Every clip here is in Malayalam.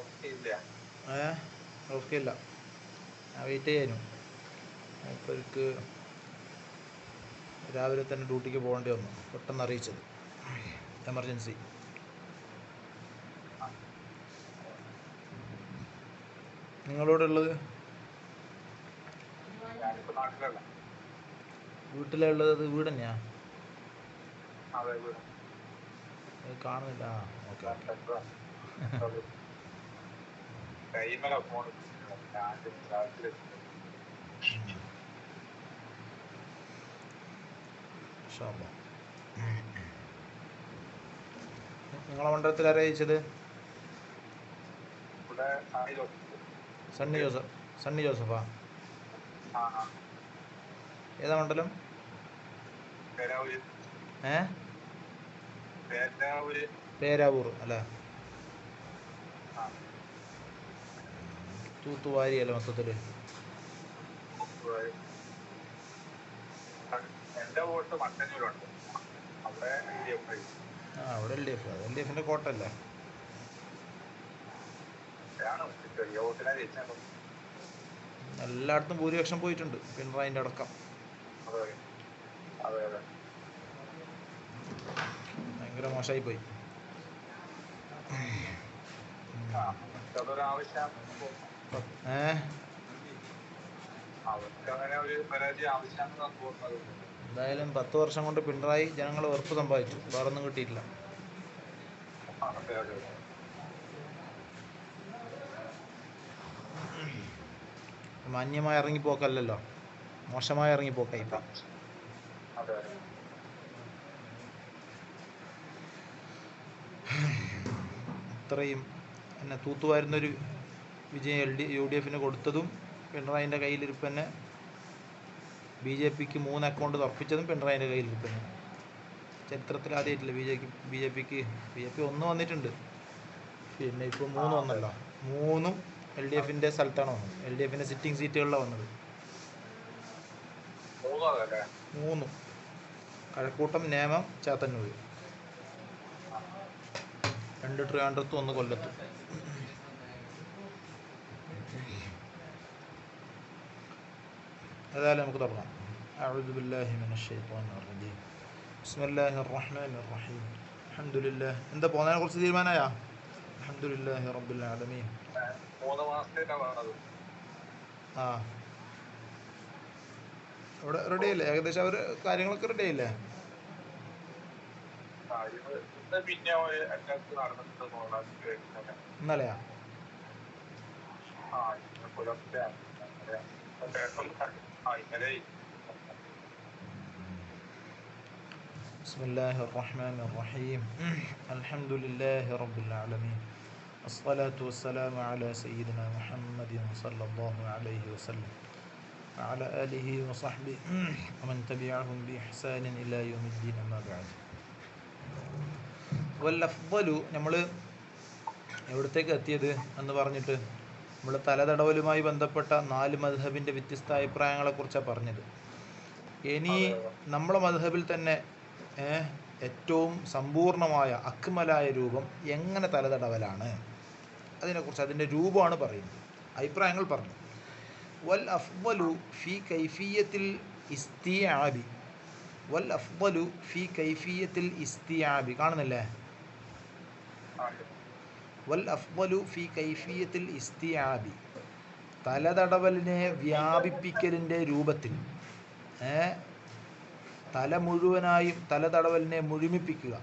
ഓക്കെ ഇല്ല, ഞാൻ വെയിറ്റ് ചെയ്യാനും. മൂപ്പർക്ക് രാവിലെ തന്നെ ഡ്യൂട്ടിക്ക് പോകേണ്ടി വന്നു, പെട്ടെന്ന് അറിയിച്ചത്, എമർജൻസി. നിങ്ങളോട് ഉള്ളത് വീട്ടിലുള്ളത്? അത് വീട് തന്നെയാ? കാണുന്നില്ല. ഓക്കെ നിങ്ങളെ മണ്ഡലത്തിൽ ആരാ ജയിച്ചത്? സണ്ണി ജോസഫാ? ഏതാ മണ്ഡലം? പേരാവൂർ അല്ലേ? തൂത്തുവാരിയല്ലേ മൊത്തത്തില്? അവിടെ LDF. LDFിന്റെ കോട്ടല്ലേ? എല്ലായിടത്തും ഭൂരിപക്ഷം പോയിട്ടുണ്ട്, പിണറായിന്റെ അടക്കം. ഭയങ്കര മോശമായി പോയി. എന്തായാലും 10 വർഷം കൊണ്ട് പിണറായി ജനങ്ങൾ വെറുപ്പ് സമ്പാദിച്ചു, വേറൊന്നും കിട്ടിയിട്ടില്ല. മാന്യമായി ഇറങ്ങിപ്പോക്കല്ലല്ലോ, മോശമായി ഇറങ്ങിപ്പോക്കായി. ഇത്രയും എന്നെ തൂത്തുവാരുന്നൊരു വിജയം UDFന് കൊടുത്തതും പിണറായിൻ്റെ കയ്യിലിരിപ്പ് തന്നെ. BJPക്ക് 3 അക്കൗണ്ട് തുറപ്പിച്ചതും പിണറായിൻ്റെ കയ്യിലിരിപ്പ് തന്നെ. ചരിത്രത്തിൽ ആദ്യമായിട്ടില്ല BJP 1 വന്നിട്ടുണ്ട്, പിന്നെ ഇപ്പോൾ 3 വന്നല്ലോ. 3ഉം LDFിൻ്റെ സ്ഥലത്താണ് വന്നത്, LDFിൻ്റെ സിറ്റിംഗ് സീറ്റുകളിലാണ് വന്നത്. 3 കഴക്കൂട്ടം, നേമം, ചാത്തന്നൂർ, 2 ട്രിവാൻഡ്രത്തും 1 കൊല്ലത്തും. ഏതായാലും നമുക്ക് തുടങ്ങാം. അഊദു ബില്ലാഹി മിനശ് ശൈത്വാനിർ റജീം. ബിസ്മില്ലാഹിർ റഹ്മാനിർ റഹീം. അൽഹംദുലില്ലാഹ്. എന്താ പോകുന്നതിനെ കുറിച്ച് തീരുമാനമായോ? അൽഹംദുലില്ലാഹി റബ്ബിൽ ആലമീൻ. അവിടെ റെഡി ആയില്ലേ? ഏകദേശം അവർ കാര്യങ്ങളൊക്കെ റെഡി ആയില്ലേ? ഇന്നലെയാ? ബിസ്മില്ലാഹിർ റഹ്മാനിർ റഹീം. അൽഹംദുലില്ലാഹി റബ്ബിൽ ആലമീൻ. അസ്സലാത്തു വസ്സലാമു അലാ സയ്യിദിനാ മുഹമ്മദിൻ സല്ലല്ലാഹു അലൈഹി വസല്ലം വഅലാ ആലിഹി വസഹ്ബിഹി വമൻ തബിഅഹും ബിഇഹ്സാനിൻ ഇലാ യൗമിദ്ദീൻ. അമ്മാ ബഅദ്. വൽ അഫ്ളു, നമ്മൾ എവിടത്തേക്ക് എത്തിയത് എന്ന് പറഞ്ഞിട്ട് നമ്മൾ തലതടവലുമായി ബന്ധപ്പെട്ട 4 മദ്ഹബിൻ്റെ വ്യത്യസ്ത അഭിപ്രായങ്ങളെക്കുറിച്ചാണ് പറഞ്ഞത്. ഇനി നമ്മളെ മദ്ഹബിൽ തന്നെ ഏറ്റവും സമ്പൂർണമായ അക്മലായ രൂപം എങ്ങനെ തലതടവലാണ്, അതിനെക്കുറിച്ച് അതിൻ്റെ രൂപമാണ് പറയുന്നത്. അഭിപ്രായങ്ങൾ പറഞ്ഞു. വൽ അഫ്ളു ഫി കൈഫിയത്തിൽ ഇസ്തിആബി. വൽ അഫ്ളു ഫി കൈഫിയത്തിൽ ഇസ്തിആബി. കാണുന്നില്ലേ? വൽ അഫ്ളു ഫി കൈഫിയത്തിൽ ഇസ്തിആബി, തലതടവലിനെ വ്യാപിപ്പിക്കലിൻ്റെ രൂപത്തിൽ, തല മുഴുവനായും തലതടവലിനെ മുഴുമിപ്പിക്കുക.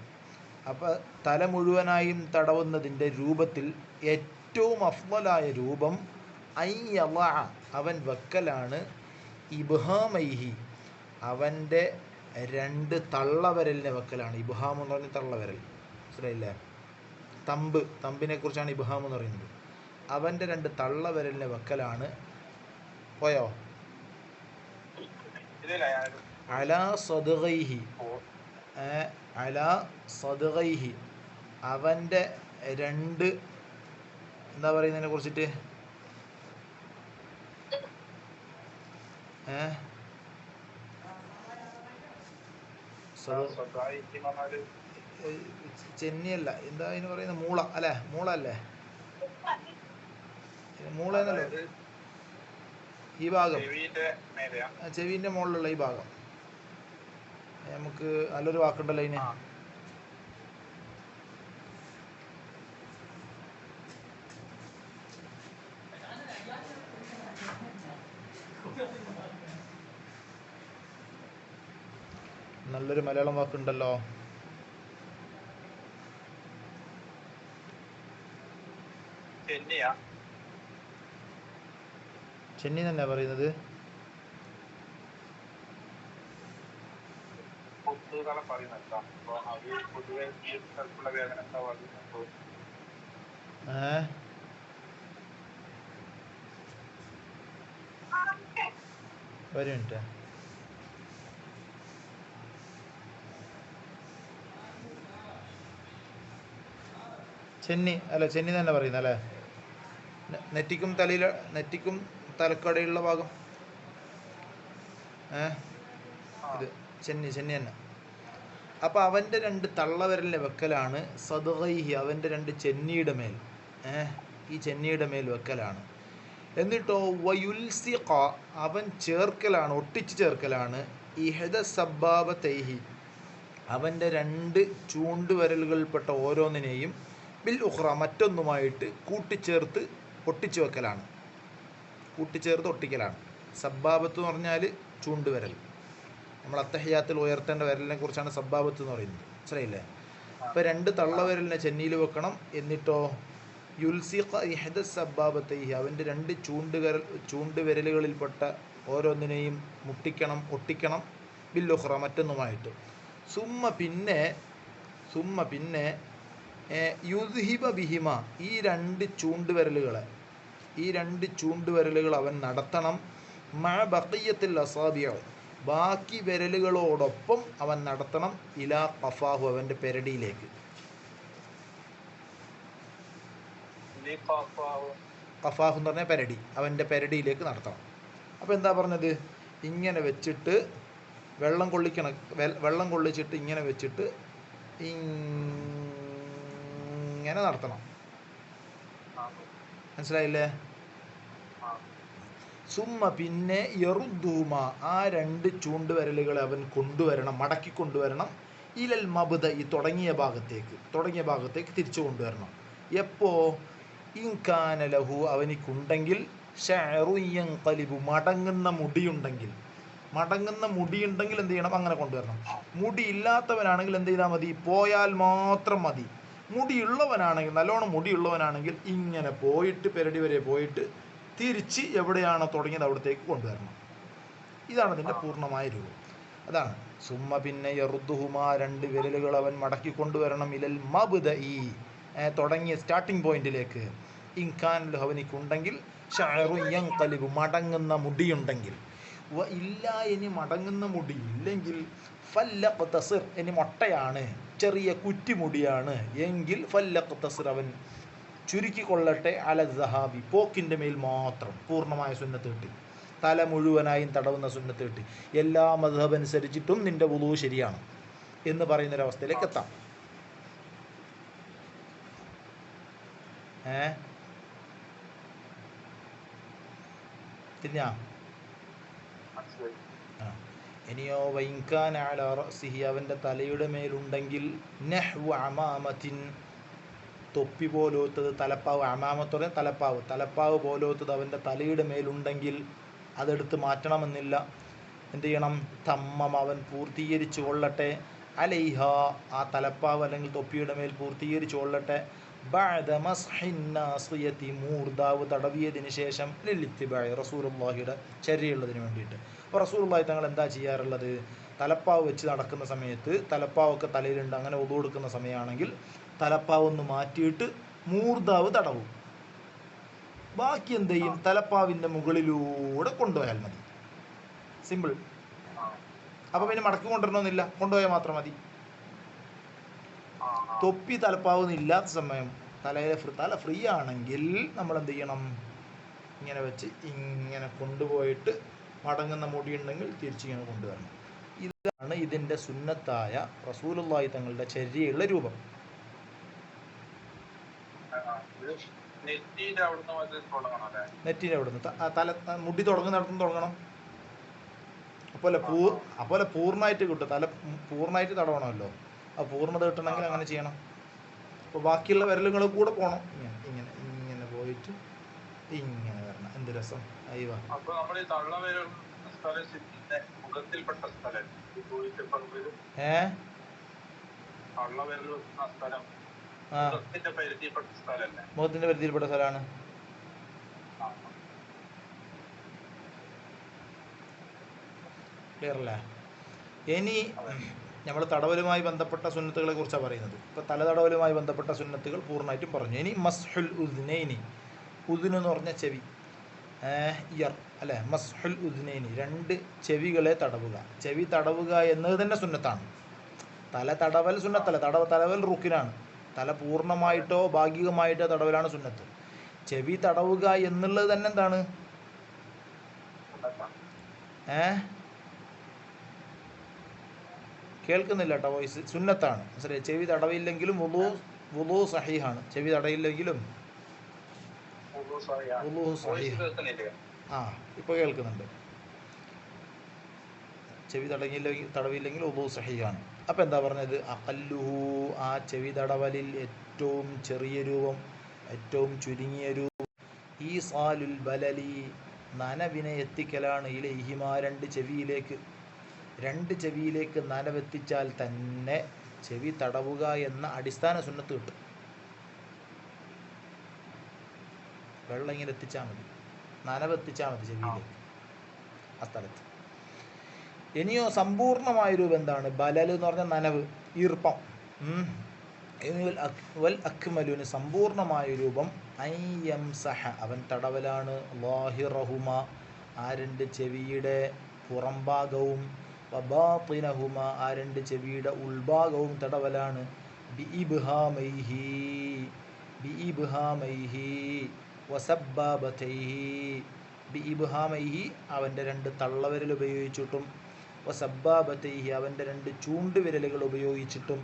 അപ്പോൾ തല മുഴുവനായും തടവുന്നതിൻ്റെ രൂപത്തിൽ ഏറ്റവും അഫ്ളലായ രൂപം അയ്യള, അവൻ വെക്കലാണ്, ഇബ്ഹാമൈഹി, അവൻ്റെ 2 തള്ളവരലിനെ വെക്കലാണ്. ഇബ്ഹാം എന്ന് പറഞ്ഞാൽ തള്ളവരൽ, മനസ്സിലായില്ലേ? തമ്പിനെ കുറിച്ചാണ് ഇബ്ഹാം എന്ന് പറയുന്നത്. അവൻ്റെ 2 തള്ളവരലിനെ വെക്കലാണ്. പോയോ? അലാ സദ്ഗൈഹി, അലാ സദ്ഗൈഹി, അവൻ്റെ 2 എന്താ പറയുന്നതിനെ കുറിച്ചിട്ട്? ചെന്നിയല്ല, എന്താ അതിന് പറയുന്നത്? മൂള അല്ലേ? മൂള അല്ലേ? മൂളെന്നല്ലോ ഈ ഭാഗം, ചെവിന്റെ മുകളിലുള്ള ഈ ഭാഗം. നമുക്ക് നല്ലൊരു വാക്കുണ്ടല്ലോ അതിന്, നല്ലൊരു മലയാളം വാക്കുണ്ടല്ലോ. ചെന്നി തന്നെ പറയുന്നത്. ഒരു മിനിറ്റ്. ചെന്നി അല്ല, ചെന്നി തന്നെ പറയുന്നത് അല്ലേ. നെറ്റിക്കും നെറ്റിക്കും തലക്കടയുള്ള ഭാഗം. ഇത് ചെന്നി തന്നെ. അപ്പം അവൻ്റെ 2 തള്ളവിരലിൻ്റെ വെക്കലാണ് സദ്ഗൈഹി, അവൻ്റെ 2 ചെന്നിയുടെ മേൽ, ഈ ചെന്നിയുടെ മേൽ വെക്കലാണ്. എന്നിട്ടോ വയുൽസിഖ, അവൻ ചേർക്കലാണ്, ഒട്ടിച്ച് ചേർക്കലാണ്. ഇഹദ സബ്ബാബതൈഹി, അവൻ്റെ 2 ചൂണ്ടുവിരലുകൾപ്പെട്ട ഓരോന്നിനെയും ബിൽ ഉഖ്റ, മറ്റൊന്നുമായിട്ട് കൂട്ടിച്ചേർത്ത് ഒട്ടിച്ചു വെക്കലാണ്, കൂട്ടിച്ചേർത്ത് ഒട്ടിക്കലാണ്. സബ്ബാബത്ത് എന്ന് പറഞ്ഞാൽ ചൂണ്ടുവിരൽ. നമ്മൾ അത്തഹിയാത്തിൽ ഉയർത്തേണ്ട വിരലിനെ കുറിച്ചാണ് സബ്ബാബത്ത് എന്ന് പറയുന്നത്, മനസ്സിലായില്ലേ? അപ്പോൾ 2 തള്ളവിരലിനെ ചെന്നിയിൽ വെക്കണം. എന്നിട്ടോ യുൽസിഖ ഇഹദ സബ്ബാബതൈഹി, അവൻ്റെ 2 ചൂണ്ടുവിരലുകളിൽപ്പെട്ട ഓരോന്നിനെയും ഒട്ടിക്കണം. ബിൽ ഉഖ്റ, മറ്റൊന്നുമായിട്ട്. സുമ്മ പിന്നെ യുദ്ഹിബ ബിഹിമ, ഈ 2 ചൂണ്ടുവിരലുകൾ അവൻ നടത്തണം. മഅ ബഖിയത്തിൽ അസാബിഅ, ബാക്കി വിരലുകളോടൊപ്പം അവൻ നടത്തണം. ഇലാ ഖഫാഹു, അവൻ്റെ പെരടിയിലേക്ക്. ഖഫാഹു എന്ന് പറഞ്ഞാൽ പെരടി, അവൻ്റെ പെരടിയിലേക്ക് നടത്തണം. അപ്പോൾ എന്താ പറഞ്ഞത്? ഇങ്ങനെ വെച്ചിട്ട് വെള്ളം കൊള്ളിച്ചിട്ട് ഇങ്ങനെ വെച്ചിട്ട് ഇങ്ങനെ നടത്തണം, മനസ്സിലായില്ലേ? സുമ്മ പിന്നെ യറുദ്ദൂമ, ആ 2 ചൂണ്ടുവിരലുകളെ അവൻ കൊണ്ടുവരണം, മടക്കി കൊണ്ടുവരണം. ഇലൽ മബ്ദ, ഈ തുടങ്ങിയ ഭാഗത്തേക്ക് തിരിച്ചു കൊണ്ടുവരണം. എപ്പോ? ഇൻകാന ലഹു, അവനിക്കുണ്ടെങ്കിൽ ശഅറു യൻഖലിബു, മടങ്ങുന്ന മുടിയുണ്ടെങ്കിൽ എന്ത് ചെയ്യണം? അങ്ങനെ കൊണ്ടുവരണം. മുടി ഇല്ലാത്തവനാണെങ്കിൽ എന്ത് ചെയ്താൽ മതി? പോയാൽ മാത്രം മതി. മുടിയുള്ളവനാണെങ്കിൽ, നല്ലോണം മുടിയുള്ളവനാണെങ്കിൽ ഇങ്ങനെ പോയിട്ട് പെരടി വരെ പോയിട്ട് തിരിച്ച് എവിടെയാണോ തുടങ്ങിയത് അവിടത്തേക്ക് കൊണ്ടുവരണം. ഇതാണ് അതിൻ്റെ പൂർണ്ണമായ രൂപം. അതാണ് സുമ്മ പിന്നെ യറുദ്ദുഹുമാ, 2 വിരലുകൾ അവൻ മടക്കി കൊണ്ടുവരണം. ഇലൽ മബ്ദഇ, തുടങ്ങിയ സ്റ്റാർട്ടിംഗ് പോയിന്റിലേക്ക്. ഇൻകാൻ അവനിക്കുണ്ടെങ്കിൽ ശഅറു യൻഖലിബു, മടങ്ങുന്ന മുടിയുണ്ടെങ്കിൽ. വ ഇല്ല, ഇനി മടങ്ങുന്ന മുടിയില്ലെങ്കിൽ ഫല്ലഖ്തസിർ, ഇനി മൊട്ടയാണ്, ചെറിയ കുറ്റിമുടിയാണ് എങ്കിൽ ഫല്ലഖ്തസിർ, അവൻ ചുരുക്കിക്കൊള്ളട്ടെ. അല സഹാബി, പോക്കിൻ്റെ മേൽ മാത്രം പൂർണ്ണമായ സുന്നത്ത് കിട്ടി. തല മുഴുവനായും തടവുന്ന സുന്നത്ത് കിട്ടി. എല്ലാ മദ്ഹബ് അനുസരിച്ചിട്ടും നിന്റെ വുളൂ ശരിയാണ് എന്ന് പറയുന്നൊരവസ്ഥയിലേക്ക് എത്താം. ഇനിയോ വൈൻകാന അലാ റഅസിഹി, അവൻ്റെ തലയുടെ മേലുണ്ടെങ്കിൽ നഹ്വ അമാമത്തിൻ, തൊപ്പി പോലോത്തത്, തലപ്പാവ്. അമാമത്തോടെ തലപ്പാവ് പോലോത്തത് അവൻ്റെ തലയുടെ മേലുണ്ടെങ്കിൽ അതെടുത്ത് മാറ്റണമെന്നില്ല. എന്ത് ചെയ്യണം? തമ്മം, അവൻ പൂർത്തീകരിച്ചു കൊള്ളട്ടെ. അലൈഹ, ആ തലപ്പാവ് അല്ലെങ്കിൽ തൊപ്പിയുടെ മേൽ പൂർത്തീകരിച്ചു കൊള്ളട്ടെ. ബഅദ മസ്ഹിൻ നാസിയതി, മൂർദാവ് തടവിയതിന് ശേഷം. ലില്ലിത്തിബാഇ, റസൂലുള്ളാഹിയുടെ ചര്യയുള്ളതിന് വേണ്ടിയിട്ട്. അപ്പോൾ റസൂലുള്ളാഹി തങ്ങൾ എന്താ ചെയ്യാറുള്ളത്? തലപ്പാവ് വെച്ച് നടക്കുന്ന സമയത്ത്, തലപ്പാവൊക്കെ തലയിലുണ്ട്, അങ്ങനെ ഒതു കൊടുക്കുന്ന സമയമാണെങ്കിൽ തലപ്പാവൊന്ന് മാറ്റിയിട്ട് മൂർദാവ് തടവും. ബാക്കി എന്ത് ചെയ്യും? തലപ്പാവിൻ്റെ മുകളിലൂടെ കൊണ്ടുപോയാൽ മതി. സിമ്പിൾ. അപ്പോൾ പിന്നെ മടക്കി കൊണ്ടുവരണമെന്നില്ല, കൊണ്ടുപോയാൽ മാത്രം മതി. തൊപ്പി തലപ്പാവൊന്നും ഇല്ലാത്ത സമയം, തല ഫ്രീ ആണെങ്കിൽ നമ്മൾ എന്ത് ചെയ്യണം? ഇങ്ങനെ വെച്ച് ഇങ്ങനെ കൊണ്ടുപോയിട്ട് മടങ്ങുന്ന മുടിയുണ്ടെങ്കിൽ തിരിച്ചിങ്ങനെ കൊണ്ടുവരണം. ഇതാണ് ഇതിൻ്റെ സുന്നത്തായ റസൂലുള്ളാഹി തങ്ങളുടെ ചര്യയുള്ള രൂപം. നെറ്റിന്റെ അവിടുന്ന് തല മുടി തുടങ്ങുന്നിടത്തുനിന്ന് തുടങ്ങണം. അപ്പോലെ പൂർണ്ണമായിട്ട് കിട്ടും. തല പൂർണ്ണമായിട്ട് തടവണമല്ലോ. ആ പൂർണ്ണത കിട്ടണമെങ്കിൽ അങ്ങനെ ചെയ്യണം. അപ്പോൾ ബാക്കിയുള്ള വിരലുകൾ കൂടെ പോകണം. ഇങ്ങനെ ഇങ്ങനെ ഇങ്ങനെ പോയിട്ട് ഇങ്ങനെ വരണം. എന്ത് രസം! അയ്യോ, മുഖത്തിന്റെ പരിധിയിൽപ്പെട്ട സ്ഥലമാണ്. ക്ലിയർ അല്ലേ? ഇനി നമ്മൾ തടവലുമായി ബന്ധപ്പെട്ട സുന്നത്തുകളെ കുറിച്ചാണ് പറയുന്നത്. ഇപ്പോൾ തലതടവലുമായി ബന്ധപ്പെട്ട സുന്നത്തുകൾ പൂർണ്ണമായിട്ടും പറഞ്ഞു. ഇനി മസ്ഹുൽ ഉദ്നൈനി, ഉദ്ന് എന്ന് പറഞ്ഞ ചെവി, ഇയർ അല്ലേ? മസ്ഹുൽ ഉദ്നൈനി, രണ്ട് ചെവികളെ തടവുക. ചെവി തടവുക എന്നത് തന്നെ സുന്നത്താണ്. തല തടവൽ സുന്നത്തല്ല, തടവൽ റുക്കിനാണ്. തല പൂർണ്ണമായിട്ടോ ഭാഗികമായിട്ടോ തടവലാണ് സുന്നത്ത്. ചെവി തടവുക എന്നുള്ളത് തന്നെ എന്താണ്? കേൾക്കുന്നില്ല കേട്ടോ വോയിസ്. സുന്നത്താണ്, മനസ്സിലായി? ചെവി തടവില്ലെങ്കിലും വുളൂ സഹീഹാണ്. ചെവി തടയില്ലെങ്കിലും വുളൂ സഹീഹ്. ഇപ്പോൾ കേൾക്കുന്നുണ്ട്. ചെവി തടവില്ലെങ്കിൽ വുളൂ സഹീഹാണ്. അപ്പം എന്താ പറഞ്ഞത്? അഖല്ലുഹു, ആ ചെവി തടവലിൽ ഏറ്റവും ചെറിയ രൂപം, ഏറ്റവും ചുരുങ്ങിയ രൂപം, ഈസാലുൽ ബലലി, നനവിനെ എത്തിക്കലാണ്. ഇലൈഹിമ, രണ്ട് ചെവിയിലേക്ക് നനവെത്തിച്ചാൽ തന്നെ ചെവി തടവുക എന്ന അടിസ്ഥാന സുന്നത്ത് കിട്ടും. വെള്ളം ഇങ്ങനെ എത്തിച്ചാൽ മതി, നനവെത്തിച്ചാൽ മതി ചെവിയിലേക്ക്, ആ സ്ഥലത്ത്. ഇനിയോ സമ്പൂർണമായ രൂപം എന്താണ്? ബലൽ എന്ന് പറഞ്ഞാൽ നനവ്, ഈർപ്പം. വൽ അക്മലുന്, സമ്പൂർണമായ രൂപം, അയ്യംസഹ, അവൻ തടവലാണ്, ലാഹിറഹുമ, ആ രണ്ട് ചെവിയുടെ പുറംഭാഗവും, വബാത്തിനഹുമ, ആ രണ്ട് ചെവിയുടെ ഉൾഭാഗവും തടവലാണ്, ബിഇബ്ഹാമൈഹി വസബ്ബാബതൈഹി, ബിഇബ്ഹാമൈഹി, അവൻ്റെ രണ്ട് തള്ളവിരൽ ഉപയോഗിച്ചിട്ടും, വസബ്ബാബതൈഹി, അവൻ്റെ രണ്ട് ചൂണ്ടുവിരലുകൾ ഉപയോഗിച്ചിട്ടും.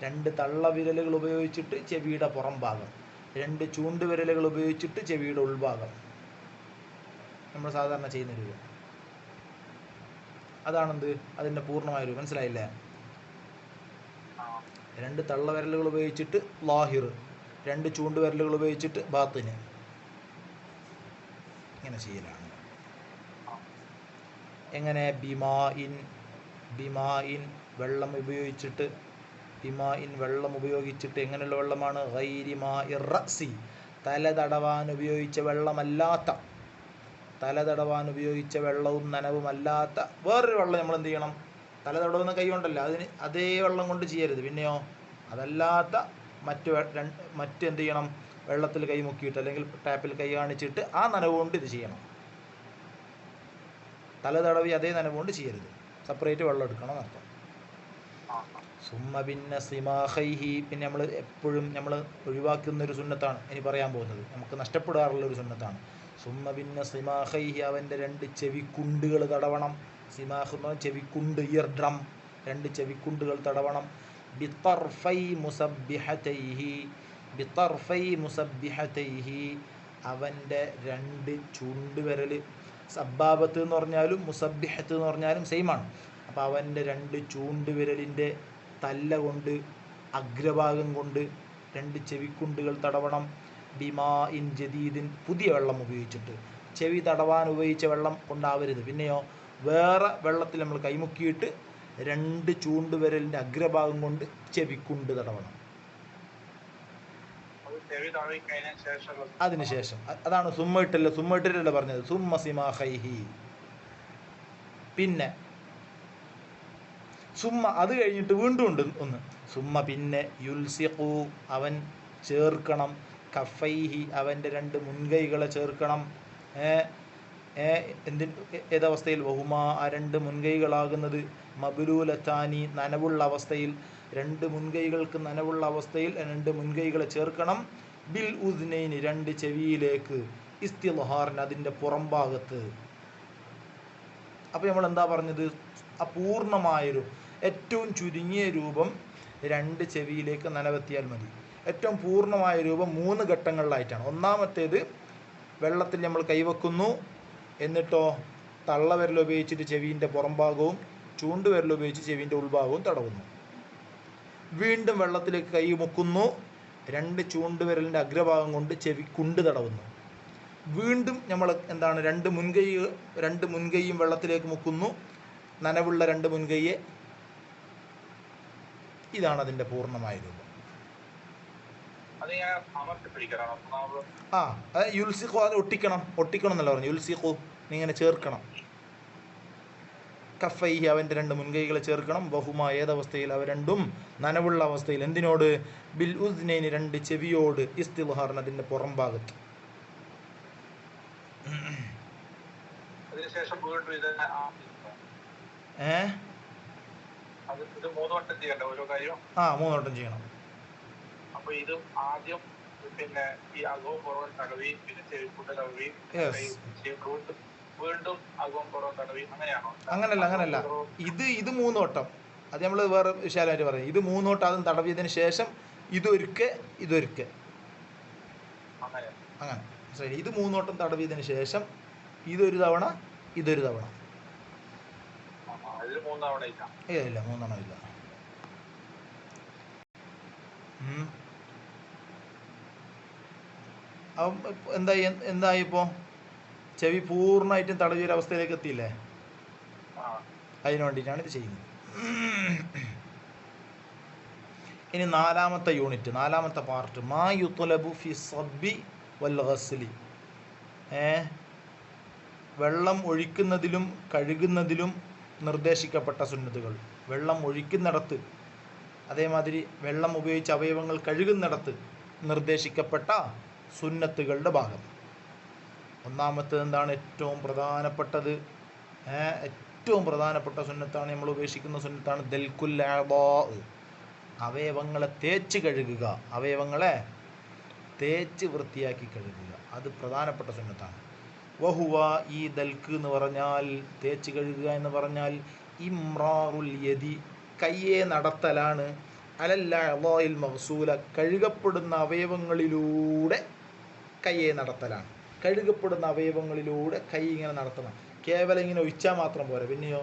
രണ്ട് തള്ളവിരലുകൾ ഉപയോഗിച്ചിട്ട് ചെവിയുടെ പുറം ഭാഗം, രണ്ട് ചൂണ്ടുവിരലുകൾ ഉപയോഗിച്ചിട്ട് ചെവിയുടെ ഉൾഭാഗം, നമ്മൾ സാധാരണ ചെയ്യുന്ന രൂപം. അതാണെന്ത്? അതിൻ്റെ പൂർണ്ണമായ രൂപം. മനസ്സിലായില്ലേ? രണ്ട് തള്ളവിരലുകൾ ഉപയോഗിച്ചിട്ട് ലാഹിർ, രണ്ട് ചൂണ്ടുവിരലുകൾ ഉപയോഗിച്ചിട്ട് ബാത്തിന്, ഇങ്ങനെ ചെയ്യലാണ്. എങ്ങനെ? ബിമാഇൻ, വെള്ളം ഉപയോഗിച്ചിട്ട്, വെള്ളം ഉപയോഗിച്ചിട്ട്. എങ്ങനെയുള്ള വെള്ളമാണ്? ഗൈരി മാഇർ റഅസി, തല തടവാൻ ഉപയോഗിച്ച വെള്ളമല്ലാത്ത, തല തടവാൻ ഉപയോഗിച്ച വെള്ളവും നനവുമല്ലാത്ത വേറൊരു വെള്ളം നമ്മൾ എന്ത് ചെയ്യണം? തല തടവുന്ന കൈ കൊണ്ടല്ല, അതേ വെള്ളം കൊണ്ട് ചെയ്യരുത്. പിന്നെയോ അതല്ലാത്ത എന്ത് ചെയ്യണം? വെള്ളത്തിൽ കൈ മുക്കിയിട്ട് അല്ലെങ്കിൽ ടാപ്പിൽ കൈ കാണിച്ചിട്ട് ആ നനവ് കൊണ്ട് ഇത് ചെയ്യണം. തല തടവി അതേ നനവ് കൊണ്ട് ചെയ്യരുത്, സെപ്പറേറ്റ് വെള്ളം എടുക്കണം എന്നർത്ഥം. സുമ്മ പിന്നെ സിമാഹൈഹി, പിന്നെ നമ്മൾ എപ്പോഴും ഒഴിവാക്കുന്നൊരു സുന്നത്താണ് ഇനി പറയാൻ പോകുന്നത്, നമുക്ക് നഷ്ടപ്പെടാറുള്ളൊരു സുന്നത്താണ്. സുമ്മ പിന്നെ സിമാഹൈഹി, അവൻ്റെ രണ്ട് ചെവിക്കുണ്ടുകൾ തടവണം. സിമാഹ് എന്ന് പറഞ്ഞാൽ ചെവിക്കുണ്ട്, ഇയർ ഡ്രം, രണ്ട് ചെവിക്കുണ്ടുകൾ തടവണം. ബിത്തർഫൈ മുസബ്ബിഹതൈഹി, അവൻ്റെ രണ്ട് ചൂണ്ടുവിരൽ, സബ്ബാബത്ത് എന്ന് പറഞ്ഞാലും മുസബ്ബിഹത്ത് എന്ന് പറഞ്ഞാലും സെയിമാണ്. അപ്പോൾ അവൻ്റെ രണ്ട് ചൂണ്ടുവിരലിൻ്റെ തല്ല കൊണ്ട്, അഗ്രഭാഗം കൊണ്ട് രണ്ട് ചെവിക്കുണ്ടുകൾ തടവണം. ബിമാ ഇൻ ജദീദിൻ, പുതിയ വെള്ളം ഉപയോഗിച്ചിട്ട്. ചെവി തടവാൻ ഉപയോഗിച്ച വെള്ളം കൊണ്ടാവരുത്. പിന്നെയോ വേറെ വെള്ളത്തിൽ നമ്മൾ കൈമുക്കിയിട്ട് രണ്ട് ചൂണ്ടുവിരലിൻ്റെ അഗ്രഭാഗം കൊണ്ട് ചെവിക്കുണ്ട് തടവണം. അതിനുശേഷം അതാണ് സുമ്മയിട്ടല്ലേ പറഞ്ഞത്. സുമ്മ സിമാഹൈഹി, പിന്നെ സുമ്മ, അത് കഴിഞ്ഞിട്ട് വീണ്ടും ഉണ്ട് ഒന്ന്. സുമ്മ പിന്നെ യുൽസിഖു, അവൻ ചേർക്കണം. കഫൈഹി, അവൻ്റെ രണ്ട് മുൻകൈകളെ ചേർക്കണം. ഏതവസ്ഥയിൽ? വഹുമാ, ആ രണ്ട് മുൻകൈകളാകുന്നത്, മബ്ലൂലത്താനി, നനവുള്ള അവസ്ഥയിൽ. രണ്ട് മുൻകൈകൾക്ക് നനവുള്ള അവസ്ഥയിൽ രണ്ട് മുൻകൈകളെ ചേർക്കണം. ബിൽ ഉദ്നൈനി, രണ്ട് ചെവിയിലേക്ക്. ഇസ്തിൽഹാറിന്, അതിൻ്റെ പുറംഭാഗത്ത്. അപ്പോൾ നമ്മൾ എന്താ പറഞ്ഞത്? അപൂർണമായൊരു ഏറ്റവും ചുരുങ്ങിയ രൂപം രണ്ട് ചെവിയിലേക്ക് നനവെത്തിയാൽ മതി. ഏറ്റവും പൂർണ്ണമായ രൂപം 3 ഘട്ടങ്ങളിലായിട്ടാണ്. ഒന്നാമത്തേത് വെള്ളത്തിൽ നമ്മൾ കൈവെക്കുന്നു, എന്നിട്ടോ തള്ളവിരൽ ഉപയോഗിച്ചിട്ട് ചെവിൻ്റെ പുറംഭാഗവും ചൂണ്ടുവിരൽ ഉപയോഗിച്ച് ചെവിൻ്റെ ഉൾഭാഗവും തടവുന്നു. വീണ്ടും വെള്ളത്തിലേക്ക് കൈ മുക്കുന്നു, 2 ചൂണ്ടുവിരലിൻ്റെ അഗ്രഭാഗം കൊണ്ട് ചെവി കുണ്ട് തടവുന്നു. വീണ്ടും നമ്മൾ എന്താണ് രണ്ട് മുൻകൈയും വെള്ളത്തിലേക്ക് മുക്കുന്നു, നനവുള്ള 2 മുൻകൈയെ. ഇതാണ് അതിൻ്റെ പൂർണ്ണമായ രൂപം. യുൽസിഖു, അത് ഒട്ടിക്കണം എന്നല്ല പറഞ്ഞു. യുൽസിഖു ഇങ്ങനെ ചേർക്കണം. കഫൈഹി, അവൻ്റെ 2 മുൻകൈകളെ ചേർക്കണം. ബഹുമ, ഏതവസ്ഥയിൽ? അവ രണ്ടും നനവുള്ള അവസ്ഥയിൽ. എന്തിനോട്? ബിൽ ഉസ്നൈനി, 2 ചെവിയോട്. ഇസ്തിൽഹാറിന്, അതിൻ്റെ പുറം ഭാഗത്ത്. മൂന്ന് വട്ടം ചെയ്യണം. അപ്പൊ ഇത് ആദ്യം പിന്നെ ഈ അകവും പുറവും തടവി, പിന്നെ ചെവിക്കൂട്ട തടവി, വീണ്ടും അകവും പുറവും തടവി, അങ്ങനെയാണോ? അങ്ങനല്ല. ഇത് 3 വട്ടം. അത് നമ്മൾ വേറെ വിശാലമായിട്ട് പറയും. ഇത് 3 വട്ടം അതും തടവിയതിന് ശേഷം ഇതൊരുക്കെ അങ്ങനെ ശരി. ഇത് 3 വട്ടം തടവിയതിന് ശേഷം ഇതൊരു തവണ, ഇതൊരു തവണ. ഇല്ല, 3 തവണ ഇല്ല. എന്തായി ഇപ്പോൾ? ചെവി പൂർണ്ണമായിട്ടും തടവിയൊരവസ്ഥയിലേക്ക് എത്തിയില്ലേ? അതിനു വേണ്ടിയിട്ടാണ് ഇത് ചെയ്യുന്നത്. ഇനി 4ാമത്തെ യൂണിറ്റ്, 4ാമത്തെ പാർട്ട്, മാ യുത്ലബു ഫി സബ്ബി വൽ ഗസ്ലി. വെള്ളം ഒഴിക്കുന്നതിലും കഴുകുന്നതിലും നിർദ്ദേശിക്കപ്പെട്ട സുന്നത്തുകൾ. വെള്ളം ഒഴിക്കുന്നിടത്ത്, അതേമാതിരി വെള്ളം ഉപയോഗിച്ച് അവയവങ്ങൾ കഴുകുന്നിടത്ത് നിർദ്ദേശിക്കപ്പെട്ട സുന്നത്തുകളുടെ ഭാഗം. ഒന്നാമത്തേത് എന്താണ്? ഏറ്റവും പ്രധാനപ്പെട്ടത്, ഏറ്റവും പ്രധാനപ്പെട്ട സുന്നത്താണ്, നമ്മൾ ഉപേക്ഷിക്കുന്ന സുന്നത്താണ് ദൽകുൽ അഅ്ദാ, അവയവങ്ങളെ തേച്ച് കഴുകുക. അവയവങ്ങളെ തേച്ച് വൃത്തിയാക്കി കഴുകുക, അത് പ്രധാനപ്പെട്ട സുന്നത്താണ്. വഹുവ, ഈ ദൽക്ക് എന്ന് പറഞ്ഞാൽ, തേച്ച് കഴുകുക എന്ന് പറഞ്ഞാൽ, ഇമ്രാറുൽ യദി, കയ്യെ നടത്തലാണ്, അലൽ അഅ്ദാഇൽ മഗ്സൂല, കഴുകപ്പെടുന്ന അവയവങ്ങളിലൂടെ കയ്യെ നടത്തലാണ്. കഴുകപ്പെടുന്ന അവയവങ്ങളിലൂടെ കൈ ഇങ്ങനെ നടത്തണം. കേവലം ഇങ്ങനെ ഒഴിച്ചാൽ മാത്രം പോരാ, പിന്നെയോ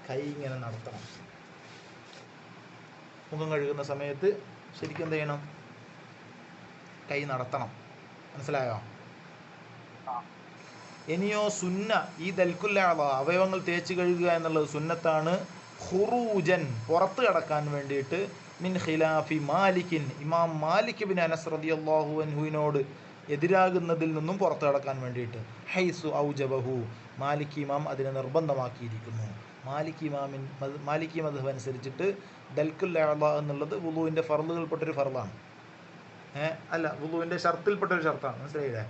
കൈ ഇങ്ങനെ നടത്തണം. മുഖം കഴുകുന്ന സമയത്ത് ശരിക്കും എന്ത് ചെയ്യണം? കൈ നടത്തണം. മനസ്സിലായോ? ഇനിയോ സുന്ന, ഈ ദൽകുൽ അഅ്ദാ, അവയവങ്ങൾ തേച്ച് കഴുകുക എന്നുള്ളത് സുന്നത്താണ്. ഖുറൂജൻ, പുറത്ത് കടക്കാൻ വേണ്ടിയിട്ട്, മിൻ ഖിലാഫി മാലിക്കിൻ, ഇമാം മാലിക് ബിൻ അനസ് റളിയല്ലാഹു അൻഹുവിനോട് എതിരാകുന്നതിൽ നിന്നും പുറത്തു കടക്കാൻ വേണ്ടിയിട്ട്. ഹൈസു ഔജബഹു, മാലിക് ഇമാം അതിനെ നിർബന്ധമാക്കിയിരിക്കുന്നു. മാലിക്കി മദ്ഹബ് അനുസരിച്ചിട്ട് ദൽകുൽ അഅ്ദാ എന്നുള്ളത് വുളൂവിൻ്റെ ഫർളുകൾപ്പെട്ടൊരു ഫർളാണ്. അല്ല, വുളൂവിൻ്റെ ഷർത്തിൽപ്പെട്ടൊരു ഷർത്താണ്. മനസ്സിലായില്ലേ?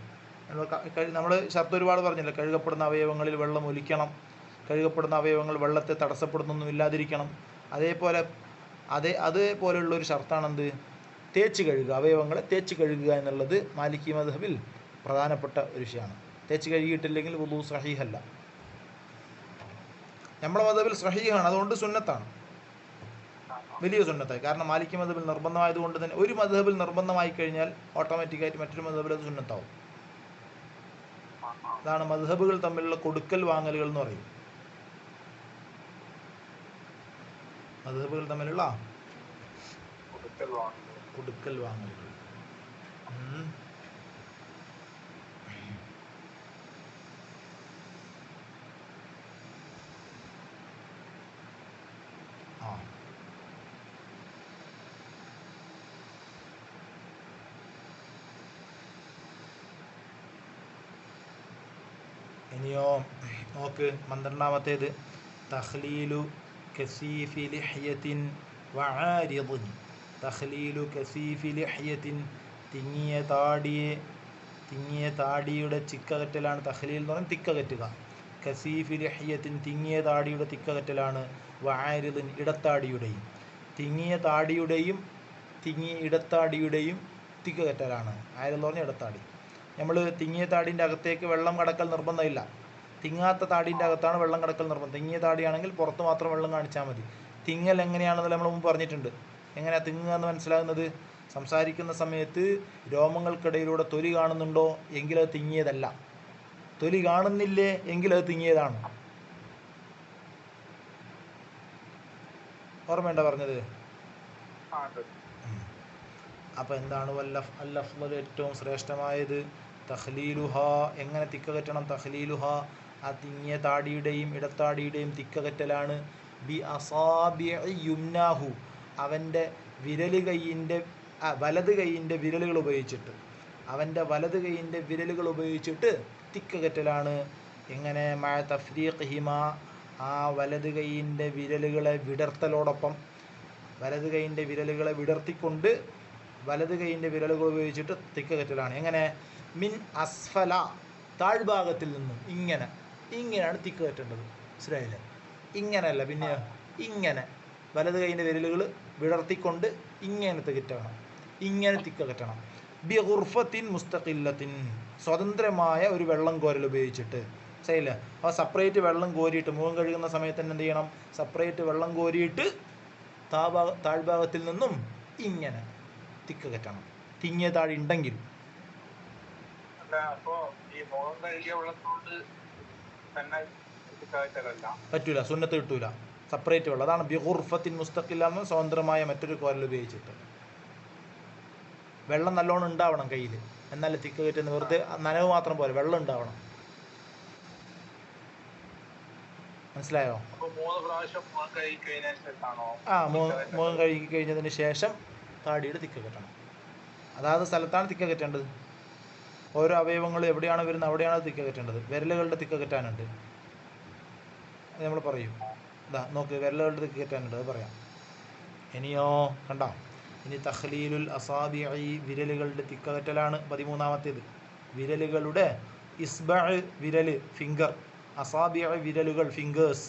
നമ്മൾ ഷർത്ത് ഒരുപാട് പറഞ്ഞില്ല. കഴുകപ്പെടുന്ന അവയവങ്ങളിൽ വെള്ളം ഒലിക്കണം, കഴുകപ്പെടുന്ന അവയവങ്ങൾ വെള്ളത്തെ തടസ്സപ്പെടുന്നൊന്നും ഇല്ലാതിരിക്കണം. അതേപോലെയുള്ളൊരു ഷർത്താണെന്ത്? തേച്ച് കഴുകുക, അവയവങ്ങളെ തേച്ച് കഴുകുക എന്നുള്ളത് മാലിക്കി മദ്ഹബിൽ പ്രധാനപ്പെട്ട ഒരു വിഷയമാണ്. തേച്ച് കഴുകിയിട്ടില്ലെങ്കിൽ വുളൂ സഹീഹല്ല. നമ്മുടെ മദ്ഹബിൽ സഹീഹാണ്, അതുകൊണ്ട് സുന്നത്താണ്, വലിയ സുന്നത്തായി. കാരണം മാലിക്കി മദ്ഹബിൽ നിർബന്ധമായതുകൊണ്ട് തന്നെ, ഒരു മദ്ഹബിൽ നിർബന്ധമായി കഴിഞ്ഞാൽ ഓട്ടോമാറ്റിക്കായിട്ട് മറ്റൊരു മദ്ഹബിൽ അത് സുന്നത്താവും. അതാണ് മദ്ഹബുകൾ തമ്മിലുള്ള കൊടുക്കൽ വാങ്ങലുകൾ എന്ന് പറയും. മദ്ഹബുകൾ തമ്മിലുള്ള കൊടുക്കൽ വാങ്ങലുകൾ. ഇനിയോ നോക്ക്, 12ാമത്തേത് തഖ്ലീലു കസീഫി ലിഹ്യത്തിൻ വആരിദിൻ. തഖ്ലീലു കസീഫി ലിഹ്യത്തിൻ, തിങ്ങിയ താടിയുടെ ചിക്കകറ്റലാണ്. തഖ്ലീൽ എന്ന് പറഞ്ഞാൽ തിക്കകറ്റുക. കസീഫി ലിഹ്യത്തിൻ, തിങ്ങിയ താടിയുടെ തിക്കകറ്റലാണ്. വആരിദിൻ, ഇടത്താടിയുടെയും. തിങ്ങിയ താടിയുടെയും ഇടത്താടിയുടെയും തിക്കകറ്റലാണ്. ആരെന്ന് പറഞ്ഞാൽ ഇടത്താടി. നമ്മൾ തിങ്ങിയ താടീൻ്റെ അകത്തേക്ക് വെള്ളം കടക്കൽ നിർബന്ധമില്ല. തിങ്ങാത്ത താടീൻ്റെ അകത്താണ് വെള്ളം കടക്കൽ നിർബന്ധം. തിങ്ങിയ താടിയാണെങ്കിൽ പുറത്ത് മാത്രം വെള്ളം കാണിച്ചാൽ മതി. തിങ്ങൽ എങ്ങനെയാണെന്ന് നമ്മൾ മുമ്പ് പറഞ്ഞിട്ടുണ്ട്. എങ്ങനെയാണ് തിങ്ങുക എന്ന് മനസ്സിലാകുന്നത്? സംസാരിക്കുന്ന സമയത്ത് രോമങ്ങൾക്കിടയിലൂടെ തൊലി കാണുന്നുണ്ടോ എങ്കിൽ അത് തിങ്ങിയതല്ല, തൊലി കാണുന്നില്ലേ എങ്കിൽ അത് തിങ്ങിയതാണ്. ഓർമ്മയുണ്ടോ പറഞ്ഞത്? അപ്പം എന്താണ് അൽ-അഫ്ളൽ ഏറ്റവും ശ്രേഷ്ഠമായത്? തഖ്ലീലുഹ, എങ്ങനെ തിക്കകറ്റണം? തഖ്ലീലുഹ, ആ തിങ്ങിയ താടിയുടെയും ഇടത്താടിയുടെയും തിക്കകറ്റലാണ്. ബി അസാബിഇ യുംനാഹു, അവൻ്റെ വിരല് കൈയിൻ്റെ വലത് കൈയിൻ്റെ വിരലുകൾ ഉപയോഗിച്ചിട്ട്, അവൻ്റെ വലത് കൈയിൻ്റെ വിരലുകൾ ഉപയോഗിച്ചിട്ട് തിക്കകറ്റലാണ്. എങ്ങനെ? മഅ തഫ്രീഖിഹിമ, ആ വലത് കൈയിൻ്റെ വിരലുകളെ വിടർത്തലോടൊപ്പം, വലത് കൈയിൻ്റെ വിരലുകളെ വിടർത്തിക്കൊണ്ട് വലത് കൈയിൻ്റെ വിരലുകൾ ഉപയോഗിച്ചിട്ട് തിക്കകറ്റലാണ്. എങ്ങനെ? മിൻ അസ്ഫല, താഴ്ഭാഗത്തിൽ നിന്നും ഇങ്ങനെയാണ് തിക്കകറ്റേണ്ടത്. മനസ്സിലായില്ലേ? ഇങ്ങനെയല്ല, പിന്നെ ഇങ്ങനെ വലത് കൈയിൻ്റെ വിരലുകൾ വിടർത്തിക്കൊണ്ട് ഇങ്ങനെ തിക്കറ്റണം, ഇങ്ങനെ തിക്കകറ്റണം. ബി ഗുർഫത്തിൻ മുസ്തഖില്ലത്തിൻ, സ്വതന്ത്രമായ ഒരു വെള്ളം കോരൽ ഉപയോഗിച്ചിട്ട്. ശരിയല്ലേ? അപ്പോൾ സെപ്പറേറ്റ് വെള്ളം കോരിയിട്ട്, മുഖം കഴുകുന്ന സമയത്ത് തന്നെ എന്ത് ചെയ്യണം? സെപ്പറേറ്റ് വെള്ളം കോരിയിട്ട് താഴ്ഭാഗത്തിൽ നിന്നും ഇങ്ങനെ തിക്കകറ്റണം, തിങ്ങിയ താഴി ഉണ്ടെങ്കിൽ. പറ്റൂല, സുന്നത്ത് കിട്ടൂല. സെപ്പറേറ്റ് വെള്ളം, അതാണ് ബിഗുർഫത്തിൻ മുസ്തഖില്ല എന്ന്, സ്വതന്ത്രമായ മറ്റൊരു കോരൽ ഉപയോഗിച്ചിട്ട്. വെള്ളം നല്ലോണം ഉണ്ടാവണം കയ്യിൽ, എന്നാലേ തിക്കകറ്റുന്ന. വെറുതെ നനവ് മാത്രം പോലെ, വെള്ളം ഉണ്ടാവണം. മനസ്സിലായോ? മുഖം കഴുകി കഴിഞ്ഞതിന് ശേഷം താടിയുടെ തിക്കകറ്റണം. അതായത് സ്ഥലത്താണ് തിക്കകറ്റേണ്ടത്. ഓരോ അവയവങ്ങളും എവിടെയാണ് വരുന്നത് അവിടെയാണ് തിക്കകറ്റേണ്ടത്. വിരലുകളുടെ തിക്കകറ്റാനുണ്ട്, അത് നമ്മൾ പറയും. ഇതാ നോക്ക്, വിരലുകളുടെ തിക്കകറ്റാനുണ്ട്, അത് പറയാം. ഇനിയോ കണ്ടോ? ഇനി തഖ്ലീലുൽ അസാബിഇ, വിരലുകളുടെ തിക്കകറ്റലാണ് 13ാമത്തേത്. വിരലുകളുടെ ഇസ്ബഅ്, വിരല്, ഫിംഗർ, അസാബിഇ, വിരലുകൾ, ഫിംഗേഴ്സ്,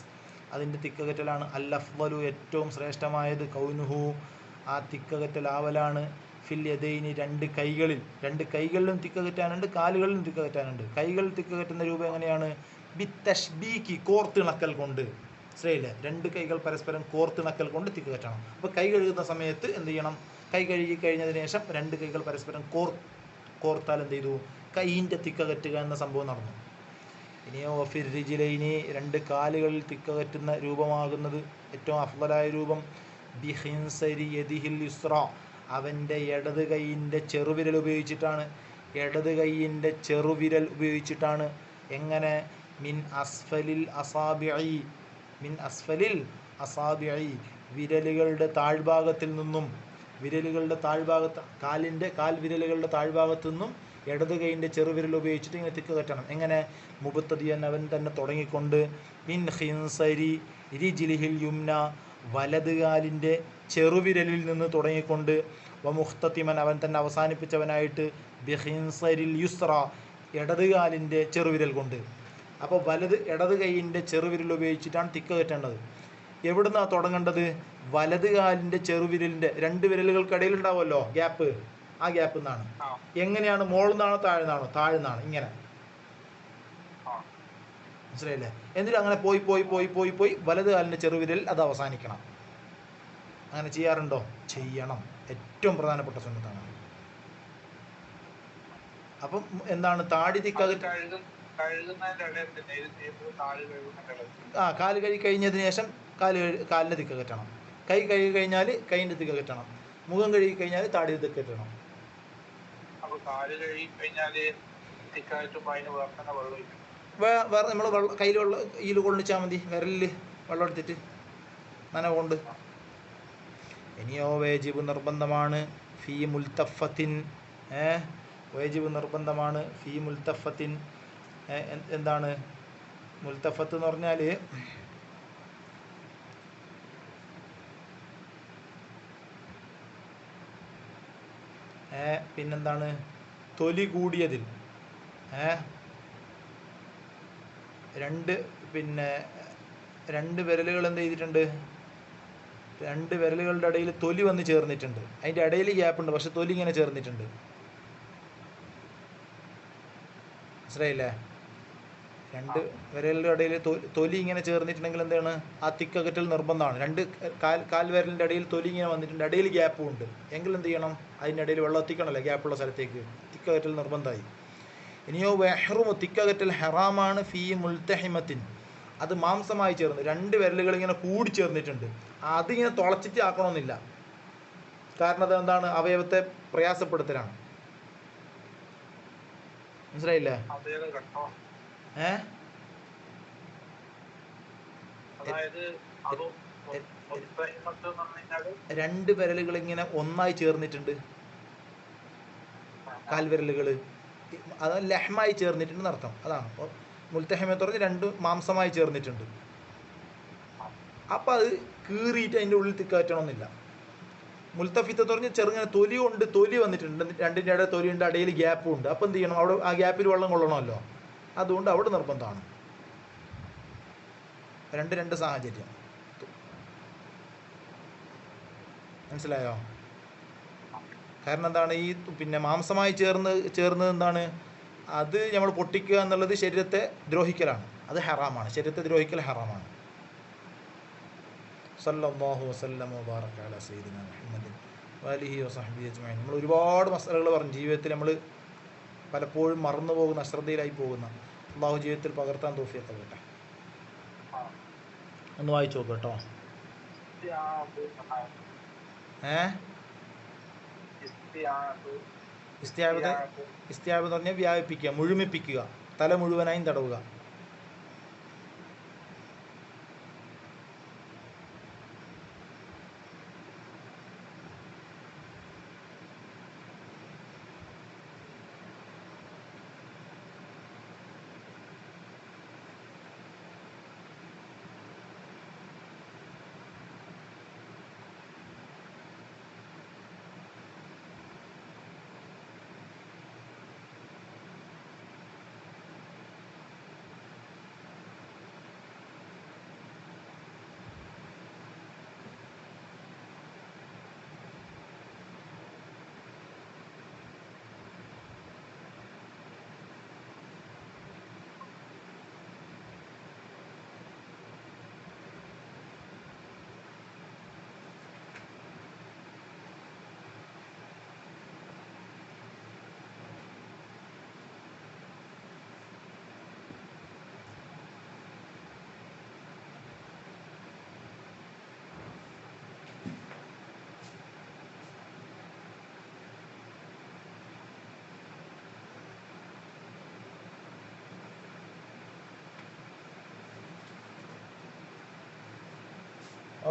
അതിൻ്റെ തിക്കകറ്റലാണ്. അൽ-അഫ്ളലു, ഏറ്റവും ശ്രേഷ്ഠമായത്. കൗനുഹു, ആ തിക്കകറ്റലാവലാണ്. ഫിൽ യദൈനി, രണ്ട് കൈകളിലും തിക്കകറ്റാനുണ്ട്, കാലുകളിലും തിക്കകറ്റാനുണ്ട്. കൈകളിൽ തിക്കകറ്റുന്ന രൂപം എങ്ങനെയാണ്? ബിത്തഷ്ബീക്കി, കോർത്തിണക്കൽ കൊണ്ട്. ശരിയല്ലേ? രണ്ട് കൈകൾ പരസ്പരം കോർത്തിണക്കൽ കൊണ്ട് തിക്കകറ്റണം. അപ്പോൾ കൈ കഴുകുന്ന സമയത്ത് എന്ത് ചെയ്യണം? കൈ കഴുകി കഴിഞ്ഞതിന് ശേഷം രണ്ട് കൈകൾ പരസ്പരം കോർത്താൽ എന്ത് ചെയ്തു? കൈയിൻ്റെ തിക്കകറ്റുക എന്ന സംഭവം നടന്നു. ഇനിയോ ഫിർ റിജ്ലൈനി, രണ്ട് കാലുകളിൽ തിക്കകറ്റുന്ന രൂപമാകുന്നത് ഏറ്റവും അഫ്ളലായ രൂപം. ബിഹിൻസരി യദിഹിൽ യുസ്ര, അവൻ്റെ ഇടത് കൈയിൻ്റെ ചെറുവിരൽ ഉപയോഗിച്ചിട്ടാണ്. ഇടത് കൈയിൻ്റെ ചെറുവിരൽ ഉപയോഗിച്ചിട്ടാണ്. എങ്ങനെ? മിൻ അസ്ഫലിൽ അസാബിഇ, മിൻ അസ്ഫലിൽ അസാബിഇ, വിരലുകളുടെ താഴ്ഭാഗത്തിൽ നിന്നും, വിരലുകളുടെ താഴ്ഭാഗത്ത്, കാൽ വിരലുകളുടെ താഴ്ഭാഗത്തു നിന്നും ഇടത് കൈയിൻ്റെ ചെറുവിരൽ ഉപയോഗിച്ചിട്ട് ഇങ്ങനെ തിക്കകറ്റണം. എങ്ങനെ? മുബത്തദിയൻ, അവൻ തന്നെ തുടങ്ങിക്കൊണ്ട്. മിൻ ഖിൻസരി റിജ്ലിഹിൽ യുംന, വലത് കാലിൻ്റെ ചെറുവിരലിൽ നിന്ന് തുടങ്ങിക്കൊണ്ട്. വമുഖ്തതിമൻ, അവൻ തന്നെ അവസാനിപ്പിച്ചവനായിട്ട്. ബിഖിൻസരിൽ യുസ്ര, ഇടത് കാലിൻ്റെ ചെറുവിരൽ കൊണ്ട്. അപ്പോൾ ഇടത് കൈയിൻ്റെ ചെറുവിരൽ ഉപയോഗിച്ചിട്ടാണ് തിക്കകറ്റേണ്ടത്. എവിടുന്നാണ് തുടങ്ങേണ്ടത്? വലത് കാലിൻ്റെ ചെറുവിരലിൻ്റെ രണ്ട് വിരലുകൾക്കിടയിൽ ഉണ്ടാവുമല്ലോ ഗ്യാപ്പ്, ആ ഗ്യാപ്പിൽ നിന്നാണ്. എങ്ങനെയാണ്? മുകളിൽ നിന്നാണോ താഴ്ന്നാണോ? താഴ്ന്നാണ്. ഇങ്ങനെ, മനസ്സിലായില്ലേ? എന്നിട്ട് അങ്ങനെ പോയി വലത് കാലിൻ്റെ ചെറുവിരൽ അത് അവസാനിക്കണം. അങ്ങനെ ചെയ്യാറുണ്ടോ? ചെയ്യണം, ഏറ്റവും പ്രധാനപ്പെട്ട സുന്നത്താണ്. അപ്പം എന്താണ്? താടി തിക്കകറ്റ്, കാല് കഴുകി കഴിഞ്ഞതിന് ശേഷം കാലിൻ്റെ തിക്കകറ്റണം. കൈ കഴുകി കഴിഞ്ഞാൽ കൈയിൻ്റെ തിക്കകറ്റണം. മുഖം കഴുകി കഴിഞ്ഞാൽ താടി തിക്കകറ്റണം. വേറെ നമ്മൾ കയ്യിൽ കൊള്ളിച്ചാൽ മതി, വിരലിൽ വെള്ളം എടുത്തിട്ട് നനവ് കൊണ്ട്. ഇനിയോ വേജിബ് നിർബന്ധമാണ്. ഫീ മുൽത്തഫത്തിൻ, വേജിബ് നിർബന്ധമാണ്. ഫീ മുൽത്തഫത്തിൻ, എന്താണ് മുൽത്തഫത്ത് എന്ന് പറഞ്ഞാൽ? പിന്നെന്താണ്? തൊലി കൂടിയതിൽ രണ്ട് വിരലുകൾ എന്ത് ചെയ്തിട്ടുണ്ട്? രണ്ട് വിരലുകളുടെ ഇടയിൽ തൊലി വന്ന് ചേർന്നിട്ടുണ്ട്. അതിൻ്റെ ഇടയിൽ ഗ്യാപ്പുണ്ട്, പക്ഷെ തൊലി ഇങ്ങനെ ചേർന്നിട്ടുണ്ട്. മനസ്സിലായില്ലേ? രണ്ട് വിരലിൻ്റെ ഇടയിൽ തൊലി ഇങ്ങനെ ചേർന്നിട്ടുണ്ടെങ്കിൽ എന്താണ് ആ തിക്കകറ്റൽ നിർബന്ധമാണ്. രണ്ട് കാൽ വിരലിൻ്റെ ഇടയിൽ തൊലി ഇങ്ങനെ വന്നിട്ടുണ്ട്, ഇടയിൽ ഗ്യാപ്പും ഉണ്ട് എങ്കിൽ എന്ത് ചെയ്യണം? അതിൻ്റെ ഇടയിൽ വെള്ളം എത്തിക്കണമല്ലോ, ഗ്യാപ്പുള്ള സ്ഥലത്തേക്ക്. തിക്കകറ്റൽ നിർബന്ധമായി. ഇനിയോ വെഹ്റുമു, തിക്കകറ്റൽ ഹറാമാണ് ഫീ മുൽത്തഹിമത്തിൻ, അത് മാംസമായി ചേർന്ന് രണ്ട് വിരലുകൾ ഇങ്ങനെ കൂടി ചേർന്നിട്ടുണ്ട്. അതിങ്ങനെ തുളച്ചിട്ട് ആക്കണമെന്നില്ല, കാരണം അത് എന്താണ്? അവയവത്തെ പ്രയാസപ്പെടുത്തലാണ്. മനസ്സിലായില്ലേ? രണ്ട് വിരലുകൾ ഇങ്ങനെ ഒന്നായി ചേർന്നിട്ടുണ്ട്, കാൽവിരലുകൾ അത് ലഹ്മായി ചേർന്നിട്ടുണ്ട് എന്നർത്ഥം. അതാണ് മുൽത്തഹിമത്ത് പറഞ്ഞ് രണ്ട് മാംസമായി ചേർന്നിട്ടുണ്ട്. അപ്പം അത് കീറിയിട്ട് അതിൻ്റെ ഉള്ളിൽ തിക്കറ്റണമെന്നില്ല. മുൽത്തഫിത്ത് പറഞ്ഞ് ചെറുങ്ങനെ തൊലി കൊണ്ട് തൊലി വന്നിട്ടുണ്ട്, രണ്ടിൻ്റെ ഇടയിൽ തൊലിയുണ്ട്, ഇടയിൽ ഗ്യാപ്പും ഉണ്ട്. അപ്പം എന്ത് ചെയ്യണം? അവിടെ ആ ഗ്യാപ്പിൽ വെള്ളം കൊള്ളണമല്ലോ, അതുകൊണ്ട് അവിടെ നിർബന്ധമാണ്. രണ്ട് സാഹചര്യം. മനസ്സിലായോ? കാരണം എന്താണ്? ഈ പിന്നെ മാംസമായി ചേർന്ന് എന്താണ്? അത് നമ്മൾ പൊട്ടിക്കുക എന്നുള്ളത് ശരീരത്തെ ദ്രോഹിക്കലാണ്, അത് ഹറാമാണ്. ശരീരത്തെ ദ്രോഹിക്കൽ ഹറാമാണ്. സല്ലല്ലാഹു വസല്ലം വബാറക അലാ സയ്യിദിന മുഹമ്മദിൻ വഅലിഹി വസഹ്ബിഹി അജ്മഈൻ. നമ്മൾ ഒരുപാട് മസലകൾ പറഞ്ഞു. ജീവിതത്തിൽ നമ്മൾ പലപ്പോഴും മറന്നു പോകുന്ന, അശ്രദ്ധയിലായി പോകുന്ന, അള്ളാഹു ജീവിതത്തിൽ പകർത്താൻ തൗഫീഖ് നൽകട്ടെ. ഒന്ന് വായിച്ചു നോക്ക് കേട്ടോ. ഇസ്തിയാബ് എന്ന് പറഞ്ഞാൽ വ്യാപിപ്പിക്കുക, മുഴുമിപ്പിക്കുക, തല മുഴുവനായും തടവുക.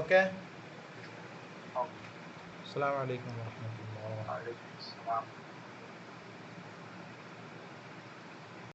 ഓക്കെ. അസ്സലാമു അലൈക്കും വറഹ്മത്തുള്ളാഹി.